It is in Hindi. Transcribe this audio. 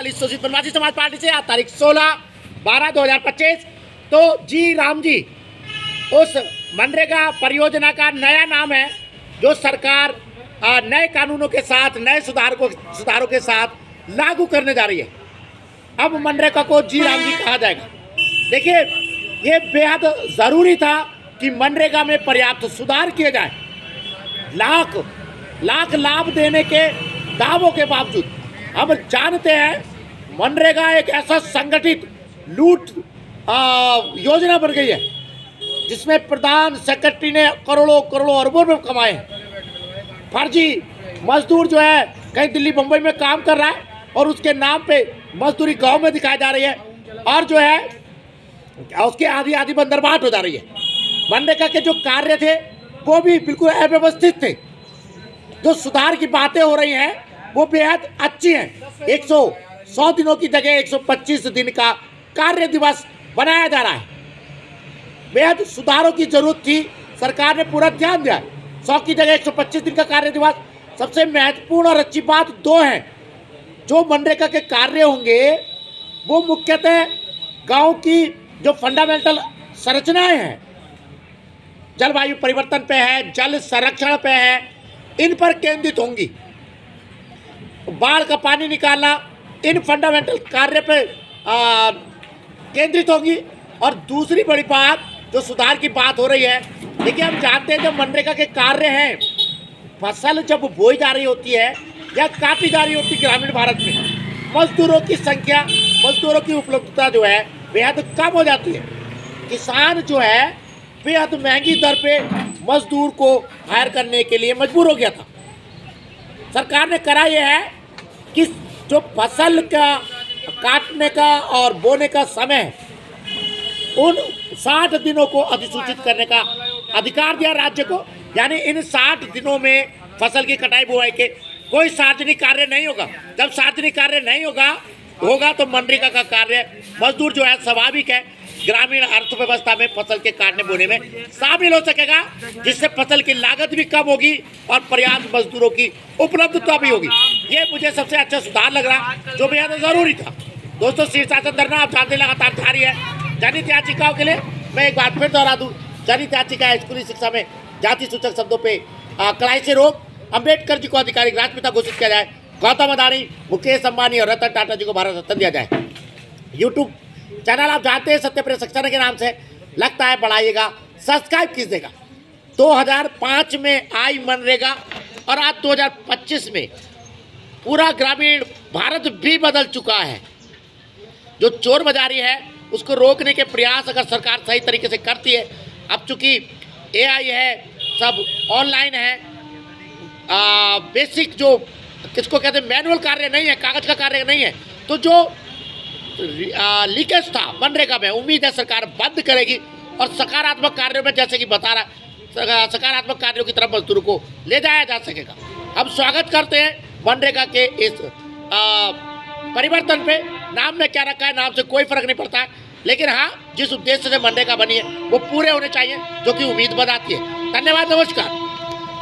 40 सूचित वनवासी समाज पार्टी से आज तारीख 16/12/2025। तो जी राम जी, उस मनरेगा परियोजना का नया नाम है जो सरकार नए कानूनों के साथ, नए सुधारों के साथ लागू करने जा रही है। अब मनरेगा को जी राम जी कहा जाएगा। देखिए, ये बेहद ज़रूरी था कि मनरेगा में पर्याप्त सुधार किए जाए। लाख लाख लाभ देने के दावों के बावजूद अब जानते हैं मनरेगा एक ऐसा संगठित लूट योजना बन गई है जिसमें प्रधान सेक्रेटरी ने करोड़ों करोड़ों अरबों रुपये कमाए हैं। फर्जी मजदूर जो है कहीं दिल्ली बम्बई में काम कर रहा है और उसके नाम पे मजदूरी गांव में दिखाई जा रही है और जो है उसकी आधी बंदरबाट हो जा रही है। मनरेगा के जो कार्य थे वो भी बिल्कुल अव्यवस्थित थे। जो सुधार की बातें हो रही हैं वो बेहद अच्छी हैं। 100 दिनों की जगह 125 दिन का कार्य दिवस बनाया जा रहा है। बेहद सुधारों की जरूरत थी, सरकार ने पूरा ध्यान दिया। 100 की जगह 125 दिन का कार्य दिवस। सबसे महत्वपूर्ण और अच्छी बात दो है। जो मनरेगा के कार्य होंगे वो मुख्यतः गांव की जो फंडामेंटल संरचनाएं हैं, जलवायु परिवर्तन पे है, जल संरक्षण पे है, इन पर केंद्रित होंगी। बाढ़ का पानी निकालना इन फंडामेंटल कार्य पे केंद्रित होंगी। और दूसरी बड़ी बात जो सुधार की बात हो रही है, देखिए हम जानते हैं जो मनरेगा के कार्य हैं, फसल जब बोई जा रही होती है या काटी जा रही होती है ग्रामीण भारत में, मजदूरों की संख्या, मजदूरों की उपलब्धता जो है बेहद कम हो जाती है। किसान जो है बेहद महंगी दर पे मजदूर को हायर करने के लिए मजबूर हो गया था। सरकार ने करा यह है कि जो फसल का काटने का और बोने का समय है, उन 60 दिनों को अधिसूचित करने का अधिकार दिया राज्य को। यानी इन 60 दिनों में फसल की कटाई बुआई के कोई सार्वजनिक कार्य नहीं होगा। जब सार्वजनिक कार्य नहीं होगा तो मनरेगा का कार्य मजदूर जो है स्वाभाविक है ग्रामीण अर्थव्यवस्था में फसल के काटने बोने में शामिल हो सकेगा, जिससे फसल की लागत भी कम होगी और पर्याप्त मजदूरों की उपलब्धता भी होगी। ये मुझे सबसे अच्छा सुधार लग रहा, जो बेहद जरूरी था। दोस्तों, शीर्षासन धरना आप जानते लगातार जारी है। जनहित याचिकाओं के लिए मैं एक बार फिर दोहरा दूं, जनहित याचिका स्कूली शिक्षा में जाति सूचक शब्दों पे कड़ाई से रोक, अम्बेडकर जी को आधिकारिक राष्ट्रपिता घोषित किया जाए, गौतम अदानी, मुकेश अंबानी और रतन टाटा जी को भारत रत्न दिया जाए। यूट्यूब चैनल आप जानते हैं सत्य प्रिय सक्सेना के नाम से, लगता है बढ़ाइएगा, सब्सक्राइब कीजिएगा। 2005 में आई मनरेगा और आज 2025 में पूरा ग्रामीण भारत भी बदल चुका है। जो चोर बाजारी है उसको रोकने के प्रयास अगर सरकार सही तरीके से करती है, अब चूंकि AI है, सब ऑनलाइन है, बेसिक जो किसको कहते हैं मैनुअल कार्य नहीं है, कागज का कार्य नहीं है, तो जो लीकेज था मनरेगा में, उम्मीद है सरकार बंद करेगी और सकारात्मक कार्यों में, जैसे कि बता रहा, सकारात्मक कार्यों की तरफ मजदूरों को ले जाया जा सकेगा। हम स्वागत करते हैं मनरेगा के इस परिवर्तन पे। नाम में क्या रखा है, नाम से कोई फर्क नहीं पड़ता है, लेकिन हाँ, जिस उद्देश्य से मनरेगा बनी है वो पूरे होने चाहिए, जो कि उम्मीद बताती है। धन्यवाद, नमस्कार।